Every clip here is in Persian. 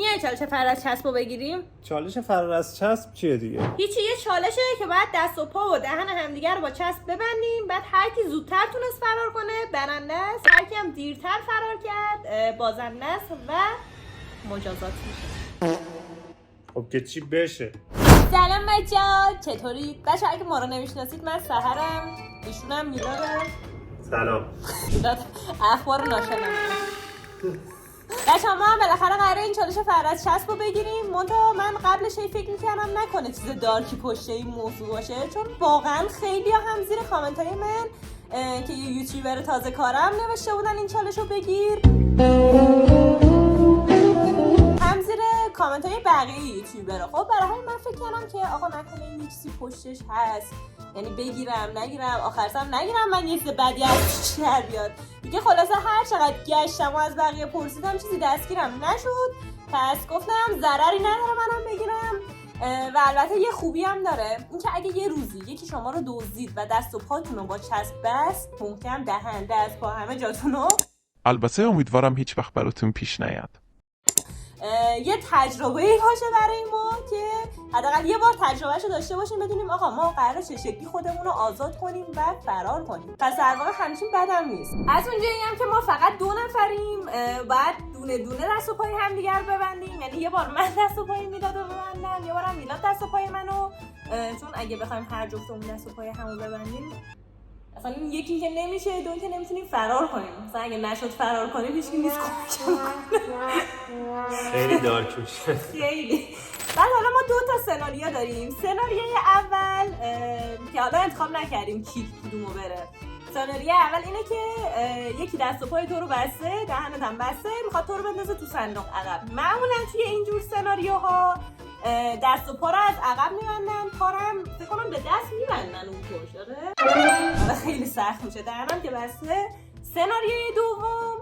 میای چالش فرار چسبو بگیریم؟ چالش فرار از چسب چیه دیگه؟ هیچی، یه چالشه که باید دست و پا و دهن همدیگه رو با چسب ببندیم، بعد هر کی زودتر تونست فرار کنه برنده است، هر کی هم دیرتر فرار کرد بازنده است و مجازات میشه. خب که چی بشه؟ سلام بچه‌ها، چطورید؟ بچه‌ها اگه ما رو نمیشناسید من سحرم، ایشونم میلادم. سلام. میلاد اخبار ناشناس. بچه‌ها ما هم بالاخره قراره این چالش فرض چسب رو بگیریم. منتها من قبلش فکر می‌کردم نکنه چیز دارکی پشت این موضوع باشه، چون واقعا خیلی هم زیر کامنت‌های من که یه یوتیوبر تازه کارم نوشته بودن این چالش رو بگیر، هم زیر کامنت‌های بقیه یوتیوبرها. خب برای همین من فکر کردم که آقا نکنه این چیزی پشتش هست، یعنی بگیرم نگیرم، آخرسم نگیرم من یه چیز بدی از شهر بیاد دیگه. خلاصه هر چقدر گشتم و از بقیه پرسیدم چیزی دستگیرم نشد، پس گفتم ضرری نداره منم بگیرم. و البته یه خوبی هم داره، اینکه اگه یه روزی یکی شما رو دزدید و دست و پاتون رو با چسب بست، محکم دهن دست پا همه جاتون رو، البته امیدوارم هیچ وقت براتون پیش نیاد، یه تجربه‌ای باشه برای ما که حداقل یه بار تجربهشو داشته باشیم، بدونیم آقا ما قراره چه شکلی خودمون رو آزاد کنیم و فرار کنیم. پس در واقع همچین بدم نیست. از اونجایی هم که ما فقط 2 نفریم، باید دونه دونه دست و پای همدیگر ببندیم، یعنی یه بار من دست و پای میلادو ببندم، یه بارم میلاد دست و پای منو، چون اگه بخوایم هر جفتمون دست و پای همو ببندیم اصلا یکی که نمیشه، دو که نمیتونیم فرار کنیم. مثلا اگه نشد فرار کنیم هیچکی نیست کمکمون کنه. خیلی دارک میشه. خیلی. بعد حالا ما 2 تا سناریو داریم. سناریوی اول که حالا انتخاب نکردیم کی کدومو بره. سناریوی اول اینه که یکی دست و پای تو رو بسته، دهنت هم بسته، میخواد تو رو بندازه تو صندوق عقب. معمولا توی اینجور سناریوها دست و پا رو از عقب میبندن، پارم فکر کنم به دست میبندن اون پشت. آره خیلی سخت میشه، دهنم که بسته. سناریوی دوم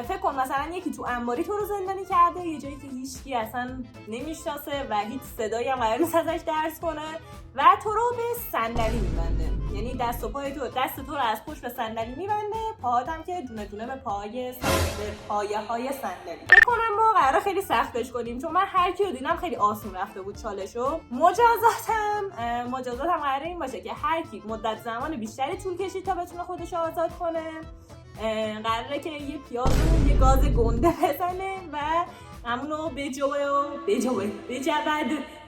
فکر کن مثلا یکی تو انباری تو رو زندانی کرده، یه جایی که هیچکی اصلا نمیشناسه و هیچ صدایی هم قرار نیست ازش درس کنه و تو رو به صندلی میبنده، یعنی دست و پای تو، دست تو رو از پشت به صندلی میبنده، پاهات هم که دونه دونه به پایه های صندلی. فکر کنم ما قراره خیلی سختش کنیم، چون من هر کی رو دیدم خیلی آسون رفته بود چالشو. مجازاتم قراره این باشه که هر کی مدت زمان بیشتری طول کشید تا بتونه خودش رو آزاد کنه، قراره که یه پیاز و یه گاز گنده بزنه و همونو بجود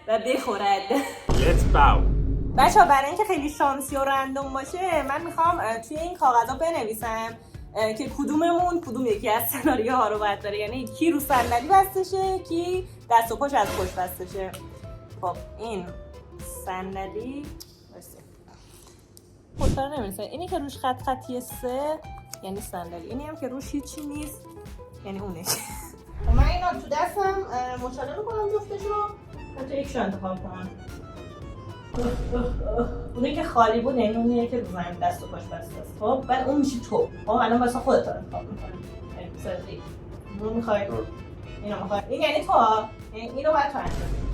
و بخورد. Let's bow. بچه‌ها برای اینکه خیلی شانسی و رندوم باشه من میخوام توی این کاغذها بنویسم که کدوم یکی از سناریوها رو باید داره، یعنی کی رو صندلی بستشه، کی دست و پاش از پشت بستشه. خب این صندلی خودتر نمیرسه، اینی که روش خط خطیه 3 یعنی صندلی، اینی هم که روش هیچی نیست یعنی اونش. من اینا تو دستم مچاله میکنم جفتش رو، حتی یکشو انتخاب کنم. اونی که خالی بود یعنی اونیه که رو زمین دست و پاش بسته است. خب بعد اون میشه تو. خب الان واسه خودت رو انتخاب میکنی. سادی. اون میخوای. اینو میخوای. این یعنی تو. یعنی اینو باید تو انجام بدی.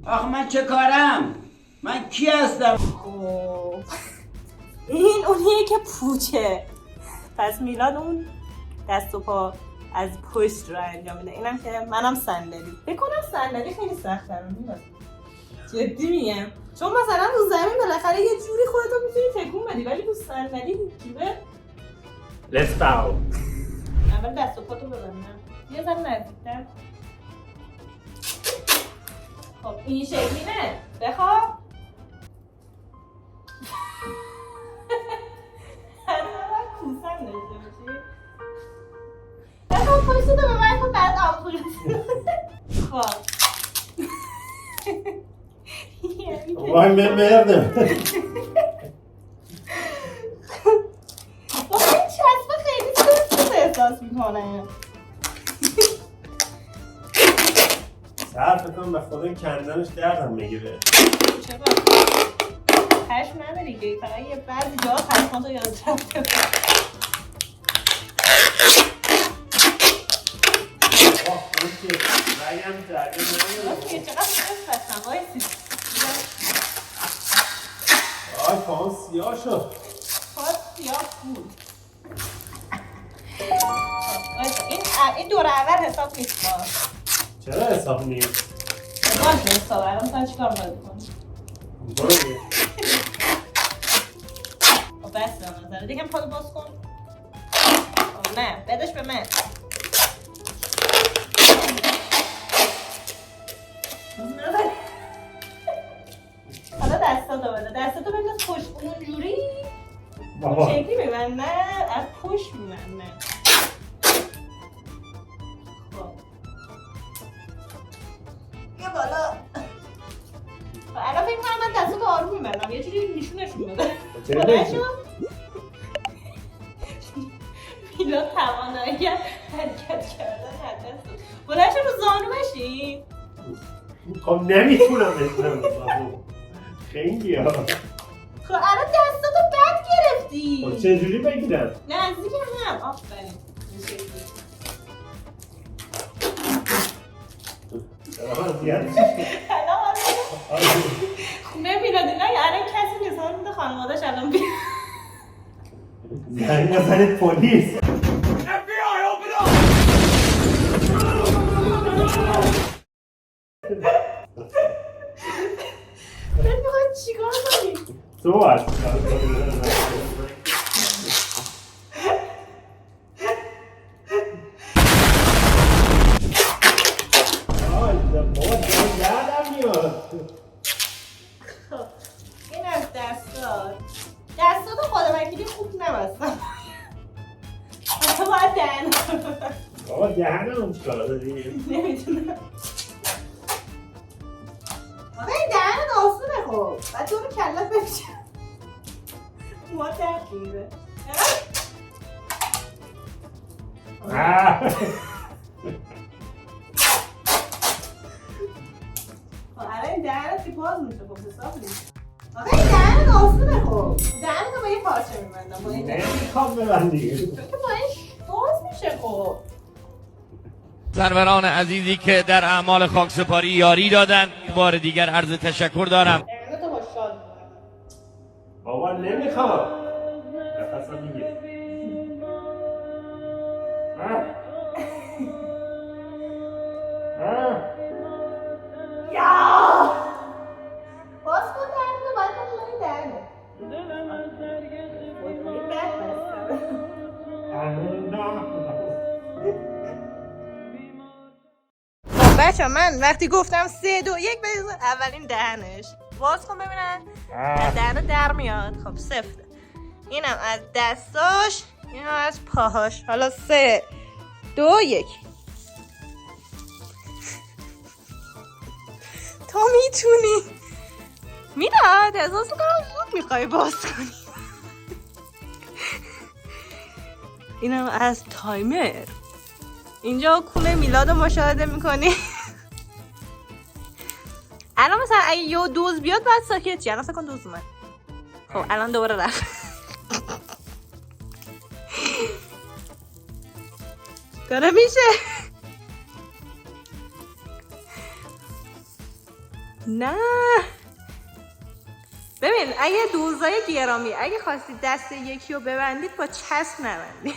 آخه من چه کارم؟ من کی هستم؟ خب این اونیه که پوچه. پس میلاد اون دست و پا از پشت رو انجام میده. اینم که منم صندلی. فکر کنم صندلی خیلی سخت‌تره میلاد. جدی میگم. چون مثلا رو زمین بالاخره یه جوری خودتو میتونی تکون بدی، ولی رو صندلی چیه؟ Let's bow. اول دست و پاتو ببندم. یه ذره نزدیک‌تر. خب این شکلی نه. بخواب. کوسن داشته باشی. بخواب پشتو ببند کن بعد آمپول. خب. وای مردم. این چسبه خیلی سخت احساس میکنه. صرف کنم به خدا این کندنش دردم میگیره. چرا؟ پشم نداری که فقط یه بعضی جاها پشماتو یادت رفته. اون که رگم درده نمیده. چقدر پشم وایسی. پاهم سیاه شد. پاهم سیاه بود. این دور اول حساب نیست با. چرا حساب نیست؟ باشه حساب الان مثلا چیکار باید بکنی؟ برو دیگه. بس به نظره دیگه پادو باز کن. نه بدش به من. حالا دستاتو بده. دستاتو بنداز پشت اونجوری. بابا شکلی میبنده از پشت میبنده. خب یه بالا. الان فکر کنم من دستاتو آروم میبندم. یه جوری نشونشون بده. چرا بلند نمی‌شه؟ شو. میلاد توانایی حرکت کردن ندست. بلند شو رو زانو بشین. خب نمیتونم بشنم خیلی ها. خب الان دستاتو بد گرفتی. خب چجوری بگیرم؟ نزدیک هم. آفرین. این شکلی. الان خونه میلاد اینا الان کسی نیست. الان خانواده‌اش الان بیاد. زنگ بزنید پلیس. میخوای چیکار کنی؟ تو هست این از دستات خدا وکیلی خوب نبستم. تو باید دهن بابا دهنم چیکار داری؟ نمیتونم. آقا این دهن آسونه خب بعد دور کلت بشه ما درد میره. الان این دهنت که باز میشه خب حساب نیست. آقا این دهن آسونه خب دهن رو با یه پارچه میبندم با این دهن نمیخوام ببندی چون که با این باز میشه خب. سروران عزیزی که در اعمال خاکسپاری یاری دادن بار دیگر عرض تشکر دارم. دهنتو با شال میبندم. بابا نمیخوام نفسم میگه یا باز کن دهنتو باید کنی لای دهنه. این بد بستم. بچه من وقتی گفتم 3 2 1 بزن اولین دهنش باز کن ببینن از دهن در میاد. خب سفته. اینم از دستاش اینم از پاهاش. حالا 3 2 1 تو میتونی. میلاد احساس میکنم زود میخوای باز کنی. اینم از تایمر. اینجا کونه میلاد رو مشاهده میکنی. الان مثلا اگه یه دوز بیاد باید ساکت چی؟ الان فکر کن دوز اومد. خب الان دوباره رفت. داره میشه. نه ببین اگه دوزای گرامی اگه خواستید دست یکی رو ببندید با چسب نبندید.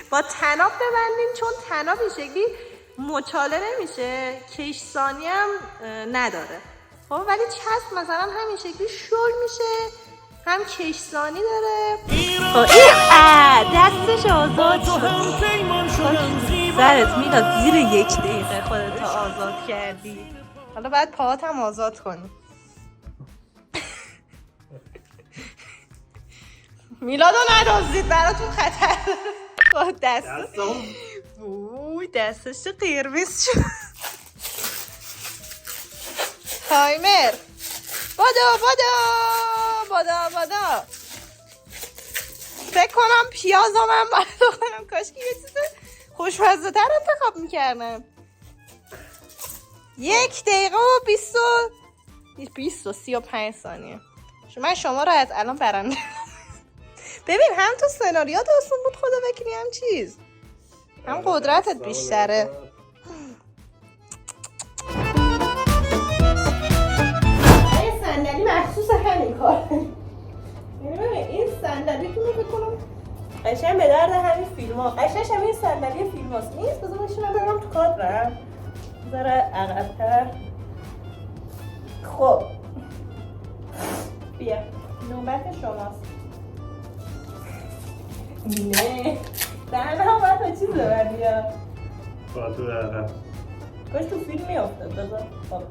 با تناب ببندین چون تناب این شکلی مچاله نمیشه. کشسانی هم نداره. خب ولی چسب مثلا همین شکلی شل میشه هم کشسانی داره. خب این دستش آزاد شد. سرت میلاد زیر 1 دقیقه خودت آزاد کردی. حالا باید پاهات هم آزاد کنی. میلادو ندازدید براتون خطر داره. دستش قرمز شد. تایمر بادا فکر کنم پیازم هم باید بخونم. کاش که یه چیز خوشمزه تر انتخاب میکردم. 1 دقیقه و 20 و 35 ثانیه. من شما رو از الان برنده. ببین هم تو سناریو داستان بود خدا وکیلی هم چیز هم قدرتت بیشتره. این صندلی مخصوص همین کاره. یعنی ببین این صندلی تو فکر کنم قشنگ به درد همین فیلم ها. قشنگ همین صندلی فیلم هاست. نیست بذار بشینم برم تو کادرم. ذره عقب‌تر. خب بیا نوبت شماست. نه دهنم باید تا چیز ببر بیا. با تو عقب. کاش تو فیلم میافتاد. بذار خب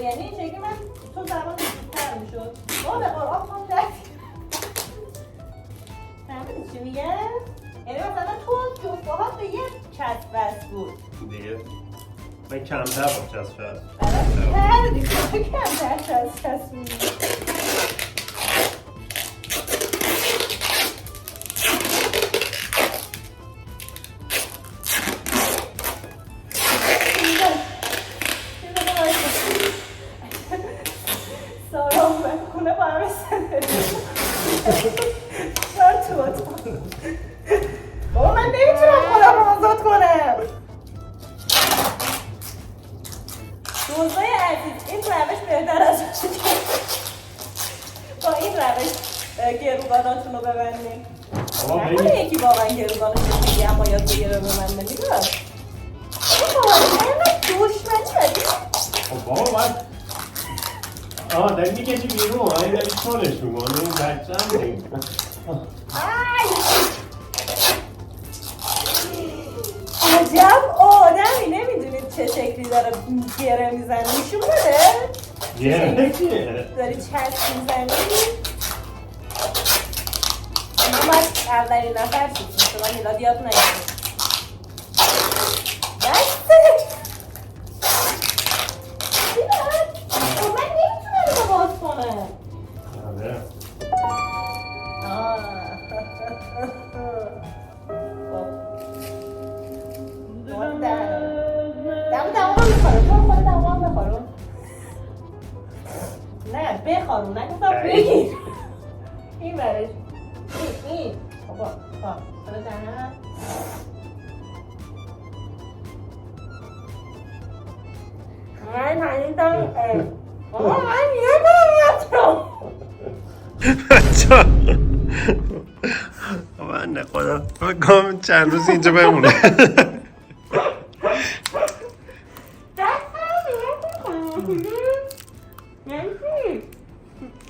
یعنی این شکلی من تو زمان بیشتر میشد. به قرآن خواهم دست فهمیدی چی میگه؟ یعنی مثلا تو جفتهات به یه چسب بست بود دیگه من کمتر با چسب شد برای دیگه تو کمتر چسب میگه. بابا من نمیتونم خودم رو آزاد کنم. دوستای عزیز این روش بهتر از با این روش گروگاناتون رو ببندیم. نکنه یکی واقعا گروگانش رو میگه اما یاد بگیره ببنده میگه بابا اینقدر دشمنی داری؟ خب بابا باید داری میکشی بیرون داری چالش میکنه این بچه هم نیم عجب آدمی نمیدونید چه شکلی داره گره میزنه نشون بده؟ گره کیه؟ داری چسب میزنی؟ من باید اولین نفر شد مثلا میلاد یاد نگیرم دسته میلاد من نمیتونم اینو باز کنم دمو میخوره تو خود دمو بخورون نه بخورون نگفتم بگیر این برش این بابا حالا دهنم من هنیدم بابا من یادم بچه من نخدا بگم چند روز اینجا بمونه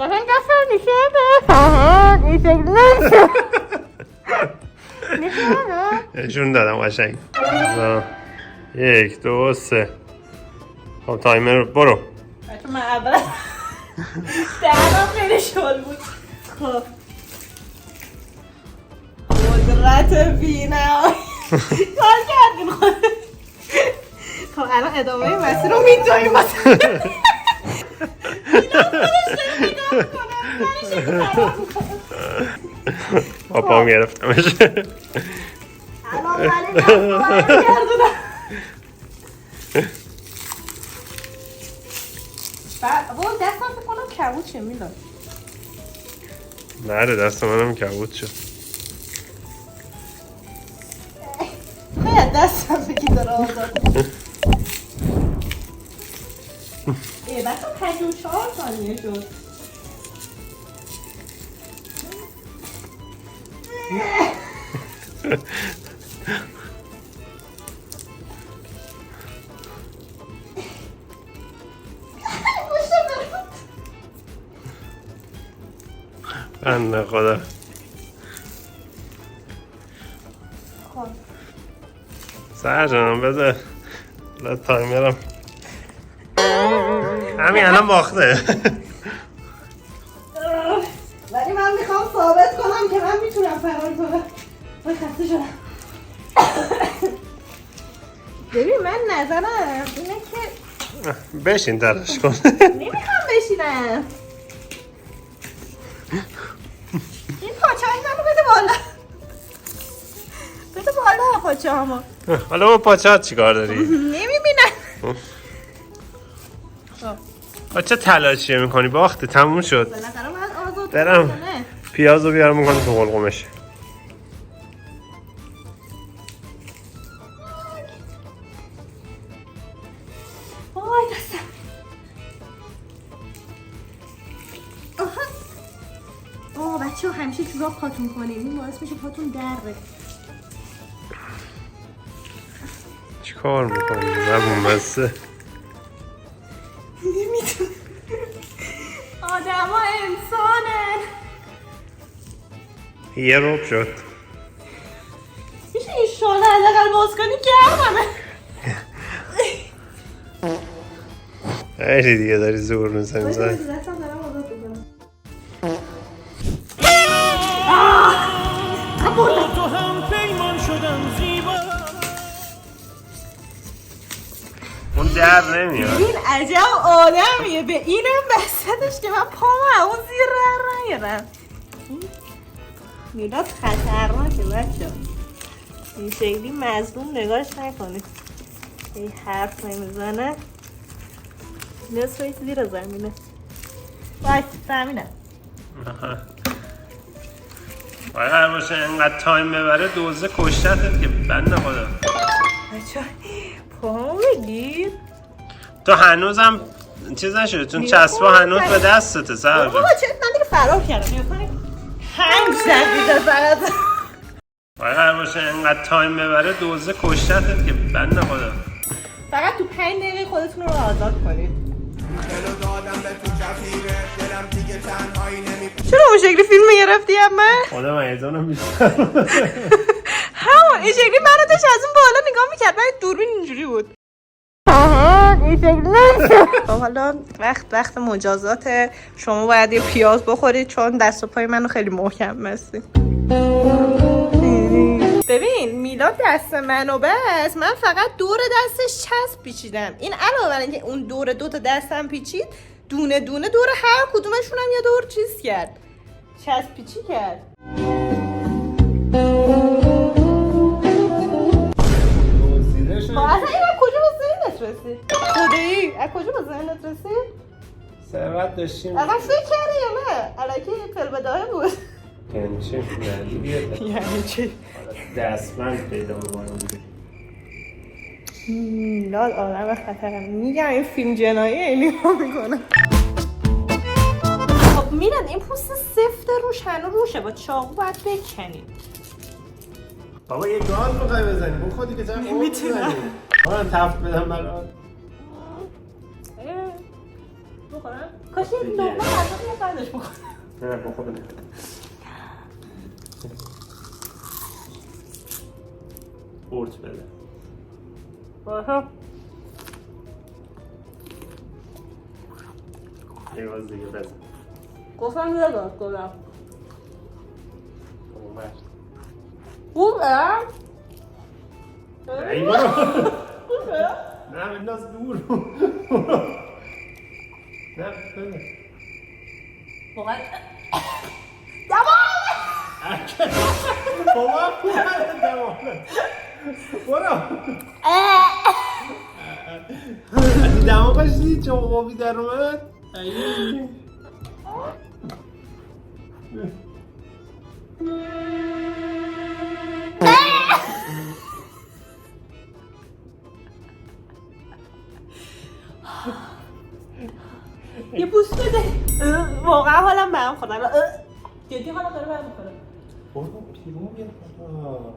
قشنگ دستم میشه این شکل نمیشه نشون دادم قشنگ 1 2 3 خب تایمر برو بچه من اول دهنم خیلی شل بود خب قدرت بینایی کار کردین خود خب الان ادامه مسیر رو میدونیم پاپام گرفتمش الان من گردونم بابا دستم فکر کنم کبود چه میلاد نره دست منم کبود شد باید دستم فکر داره آزاد بسا 54 ثانیه شد بنده خدا سر جانم بذار تایمرم همین الان باخته ولی من میخوام ثابت کنم که من میتونم فرار کنم من خسته شدم ببین من نظرم اینه که بشین تلاش کن نمیخوام بشینم این پاچه های منو بده بالا بده بالا پاچه همو حالا با پاچه ها چی کار داری؟ نمیبینم چه تلاشی میکنی؟ باخته تموم شد. بالاخره من آزاد برم. کنم. پیاز رو بیارم میکنم تو قلقمش. وای دستم. بچه ها همیشه جوراب پاتون کنیم، این باعث میشه پاتون دره. چی کار میکنی؟ زبون بسته. نمیتونم. آدم ها انسانن. یه روب شد. میشه این شاله حداقل باز کنی گرممه. خیلی دیگه داری زور میزنی. دستم دارم آزاد بکنم. اون در نمیاد. این عجب آدمیه، به اینم بستش که من پامو اون زیر نیارم. میلاد خطرناکه بچه، این شکلی مظلوم نگاش نکنید. این حرف نمیزنه نصفش زیر زمینه. وای زمینه. باید هر باشه انقدر تایم ببره دوزه کشتتت که بنده خدا. بچه پامو بگیر. تو هنوزم چیز نشده چون چسبا هنوز به دستته سر بابا چه من دیگه فرار کردم. نیا کنیم 5 دقیقه فقط. باید هر باشه انقدر تایم ببره دوزه کشتتت که بنده خدا. فقط تو 5 دقیقه خودتون رو آزاد کنید. چرا اون شکلی فیلم گرفتی اما؟ خدا من ایزانم بیشتر. همون این شکلی منو داشت از اون بالا نگاه میکرد، من دوربین اینجوری بود. آها این شکلی نمیشه. حالا وقت مجازات، شما باید یه پیاز بخورید چون دست و پای منو خیلی محکم بستید. ببین میلاد دست منو بس، من فقط دور دستش چسب پیچیدم. این علاوه بر اینکه اون دور 2 تا دستم پیچید، دونه دونه دور هر کدومشون هم یه دور چیز کرد، چسب پیچی کرد. اصلا این از کجا به ذهنت رسید؟ خدایی از کجا به ذهنت رسید؟ ثروت داشتیم. اصلا فکر کردی یا نه؟ الکی فلبداهه بود. یعنی چی؟ یعنی چی؟ دستمند پیدا بکنم. میلاد آدم خطرم. میگم این فیلم جنایی اینی ها میکنه. خب میلاد این پوست سفت روش هنو روشه، با چاقو باید بکنی. بابا یه گاز بخوای بزنی اون خودی که چرا نمیتونم. من تفت بدم برات. بخورم؟ کاش یه لقمه غذا یه بعدش بخورم. نه بخورم. قورت بده. باشه. یه باز دیگه بزن. گفتم یه داد کنم. اومد. خوبه؟ ای برو. خوبه؟ نه بنداز دور. نه بده. واقعا دماغ! بابا خوبه دماغ. برو. از دماغش دید چه خوابی در اومد. ای. یه بوس بده. واقعا حالم به هم خورد. جدی حالم داره به هم میخوره. برو بیرون بیا بابا.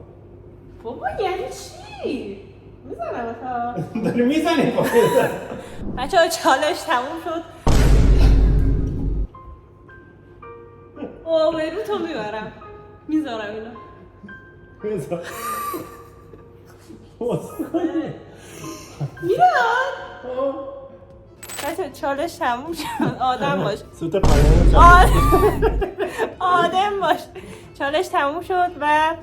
بابا یعنی چی؟ میزنم تا داری میزنی بابا. بچه ها چالش تموم شد. برو تو میبرم. میذارم اینا. بذار. میراد بچه چالش تموم شد. آدم باش. سوت پایان آدم باش. چالش تموم شد و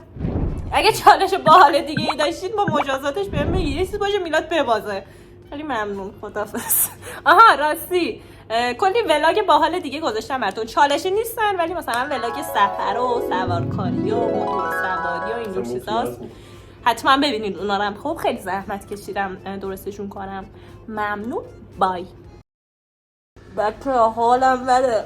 اگه چالش باحال دیگه ای داشتید با مجازاتش بهم بگید. یه چیز باشه میلاد ببازه. خیلی ممنون. خدافظ. آها راستی کلی ولاگ باحال دیگه گذاشتم براتون. چالشی نیستن ولی مثلا ولاگ سفر و سوارکاری و موتور سواری و اینجور چیزاست. حتما ببینید اونا رو هم. خب خیلی زحمت کشیدم درستشون کنم. ممنون. بای. بچه حالم بده